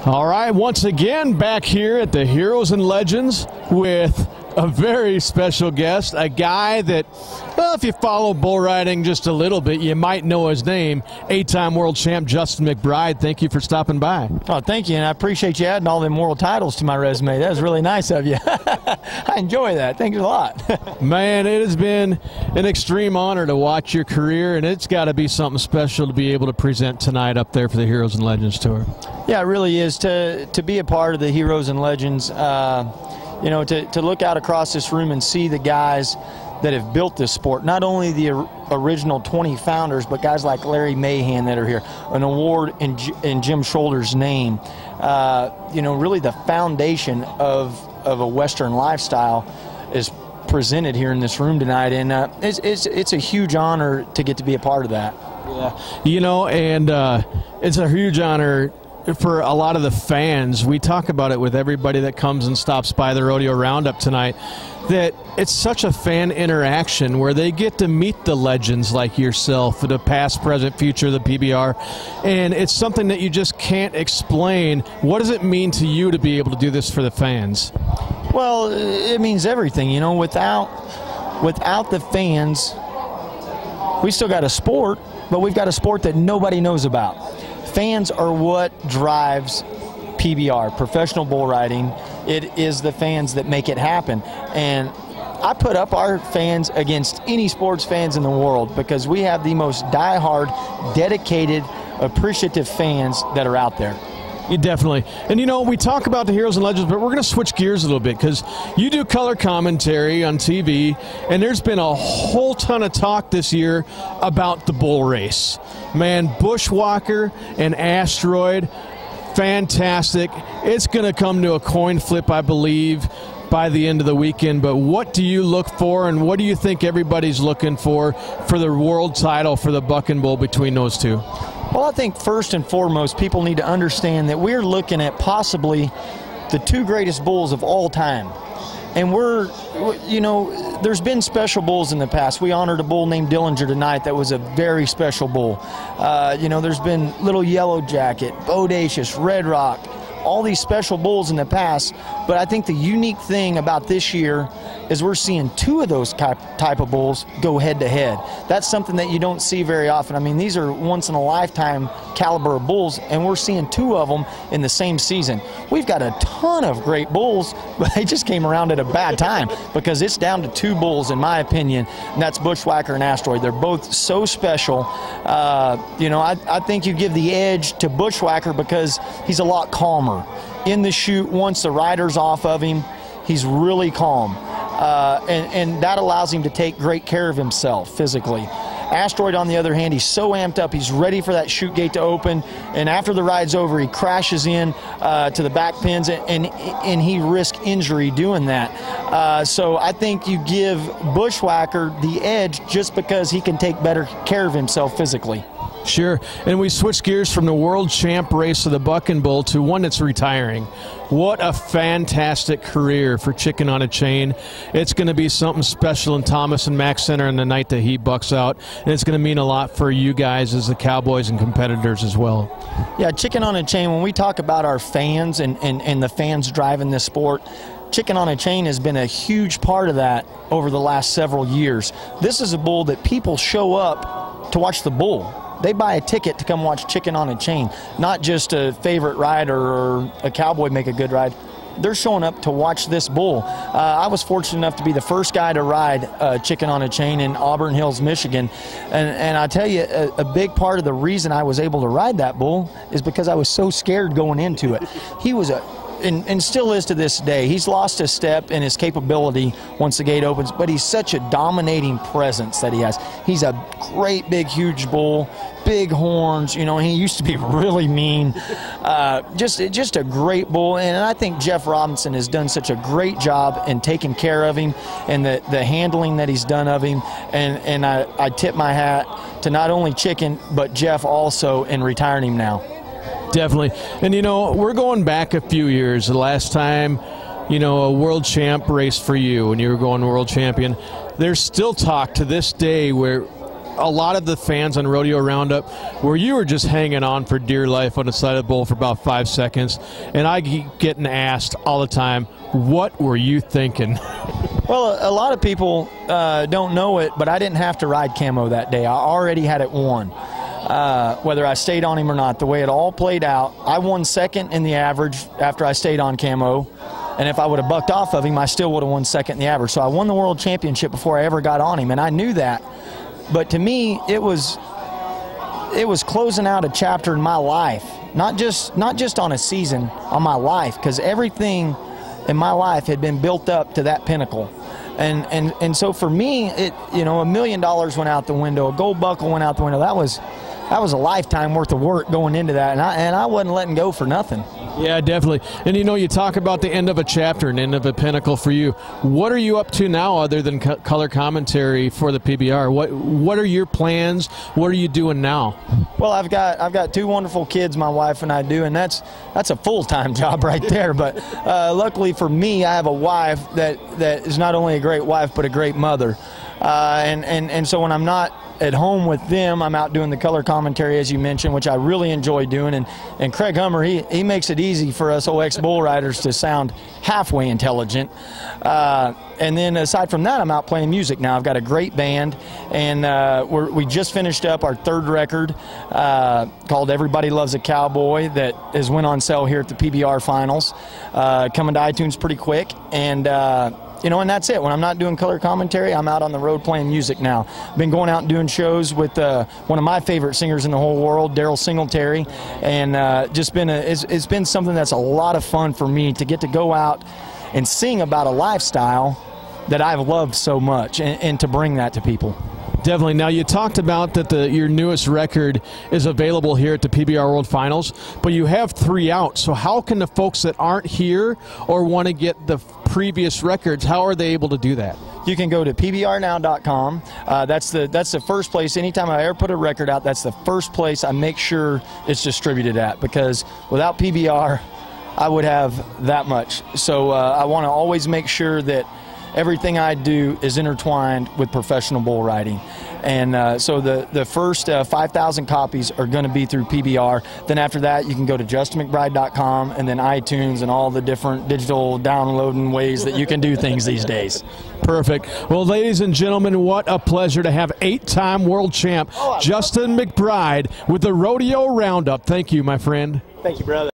All right, once again back here at the Heroes and Legends with a very special guest, a guy that, well, if you follow bull riding just a little bit, you might know his name, 8-time world champ Justin McBride. Thank you for stopping by. Oh, thank you, and I appreciate you adding all them world titles to my resume. That was really nice of you. I enjoy that. Thank you a lot. Man, it has been an extreme honor to watch your career, and it's got to be something special to be able to present tonight up there for the Heroes and Legends Tour. Yeah, it really is. To be a part of the Heroes and Legends, you know, to look out across this room and see the guys that have built this sport, not only the original 20 founders, but guys like Larry Mahan that are here, an award in Jim Shoulder's name, you know, really the foundation of a Western lifestyle is presented here in this room tonight, and it's a huge honor to get to be a part of that. Yeah, you know, and it's a huge honor for a lot of the fans. We talk about it with everybody that comes and stops by the Rodeo Roundup tonight, that it's such a fan interaction where they get to meet the legends like yourself, the past, present, future, the PBR, and it's something that you just can't explain. What does it mean to you to be able to do this for the fans? Well, it means everything. You know, without the fans, we still got a sport, but we've got a sport that nobody knows about. Fans are what drives PBR, professional bull riding. It is the fans that make it happen. And I put up our fans against any sports fans in the world because we have the most diehard, dedicated, appreciative fans that are out there. You definitely. And, you know, we talk about the Heroes and Legends, but we're going to switch gears a little bit because you do color commentary on TV, and there's been a whole ton of talk this year about the bull race. Man, Bushwhacker and Asteroid, fantastic. It's going to come to a coin flip, I believe, by the end of the weekend. But what do you look for, and what do you think everybody's looking for the world title for the Buck and Bull between those two? Well, I think first and foremost, people need to understand that we're looking at possibly the two greatest bulls of all time. And you know, there's been special bulls in the past. We honored a bull named Dillinger tonight that was a very special bull. You know, there's been Little Yellow Jacket, Bodacious, Red Rock, all these special bulls in the past. But I think the unique thing about this year is we're seeing two of those type of bulls go head-to-head. That's something that you don't see very often. I mean, these are once-in-a-lifetime caliber of bulls, and we're seeing two of them in the same season. We've got a ton of great bulls, but they just came around at a bad time because it's down to two bulls, in my opinion, and that's Bushwhacker and Asteroid. They're both so special. You know, I think you give the edge to Bushwhacker because he's a lot calmer. In the chute, once the rider's off of him, he's really calm. And that allows him to take great care of himself physically. Asteroid, on the other hand, he's so amped up, he's ready for that chute gate to open, and after the ride's over, he crashes in to the back pins, and he risks injury doing that. So I think you give Bushwhacker the edge just because he can take better care of himself physically. Sure, and we switch gears from the world champ race of the Buck and Bull to one that's retiring. What a fantastic career for Chicken on a Chain. It's going to be something special in Thomas and Mack Center on the night that he bucks out, and it's going to mean a lot for you guys as the cowboys and competitors as well. Yeah, Chicken on a Chain, when we talk about our fans and the fans driving this sport, Chicken on a Chain has been a huge part of that over the last several years. This is a bull that people show up to watch the bull. They buy a ticket to come watch Chicken on a Chain, not just a favorite rider or a cowboy make a good ride. They're showing up to watch this bull. I was fortunate enough to be the first guy to ride Chicken on a Chain in Auburn Hills, Michigan. And I tell you, a big part of the reason I was able to ride that bull is because I was so scared going into it. He was and still is to this day. He's lost his step and his capability once the gate opens, but he's such a dominating presence that he has. He's a great, big, huge bull, big horns, you know, he used to be really mean. Just a great bull, and I think Jeff Robinson has done such a great job in taking care of him and the handling that he's done of him, and I tip my hat to not only Chicken, but Jeff also in retiring him now. Definitely. And, you know, we're going back a few years. The last time, you know, a world champ race for you when you were going world champion, there's still talk to this day where a lot of the fans on Rodeo Roundup where you were just hanging on for dear life on the side of the bull for about 5 seconds, and I keep getting asked all the time, what were you thinking? Well, a lot of people don't know it, but I didn't have to ride Camo that day. I already had it won. Whether I stayed on him or not, the way it all played out, I won second in the average after I stayed on Camo. And if I would have bucked off of him, I still would have won second in the average. So I won the world championship before I ever got on him, and I knew that. But to me, it was closing out a chapter in my life, not just on a season, on my life, because everything in my life had been built up to that pinnacle. And so for me, $1 million went out the window, a gold buckle went out the window. That was a lifetime worth of work going into that, and I wasn't letting go for nothing. Yeah, definitely. And you talk about the end of a chapter, an end of a pinnacle for you. What are you up to now other than color commentary for the PBR? What are your plans? What are you doing now? Well, I've got 2 wonderful kids, my wife and I do, and that's a full-time job right there. But luckily for me, I have a wife that is not only a great wife but a great mother. And so when I'm not at home with them, I'm out doing the color commentary, as you mentioned, which I really enjoy doing. And Craig Hummer, he makes it easy for us OX bull riders to sound halfway intelligent. And then aside from that, I'm out playing music now. I've got a great band, and we just finished up our 3rd record called Everybody Loves a Cowboy that has went on sale here at the PBR Finals, coming to iTunes pretty quick. And and that's it. When I'm not doing color commentary, I'm out on the road playing music now. Been going out and doing shows with one of my favorite singers in the whole world, Daryl Singletary, and it's been something that's a lot of fun for me to get to go out and sing about a lifestyle that I've loved so much, and to bring that to people. Definitely. Now, you talked about that your newest record is available here at the PBR World Finals, but you have 3 out. So how can the folks that aren't here or want to get the previous records, how are they able to do that? You can go to pbrnow.com. That's the first place. Anytime I ever put a record out, that's the first place I make sure it's distributed at, because without PBR, I would have that much. So I want to always make sure that everything I do is intertwined with professional bull riding. And so the first 5,000 copies are going to be through PBR. Then after that, you can go to justinmcbride.com and then iTunes and all the different digital downloading ways that you can do things these days. Perfect. Well, ladies and gentlemen, what a pleasure to have 8-time world champ Justin McBride with the Rodeo Roundup. Thank you, my friend. Thank you, brother.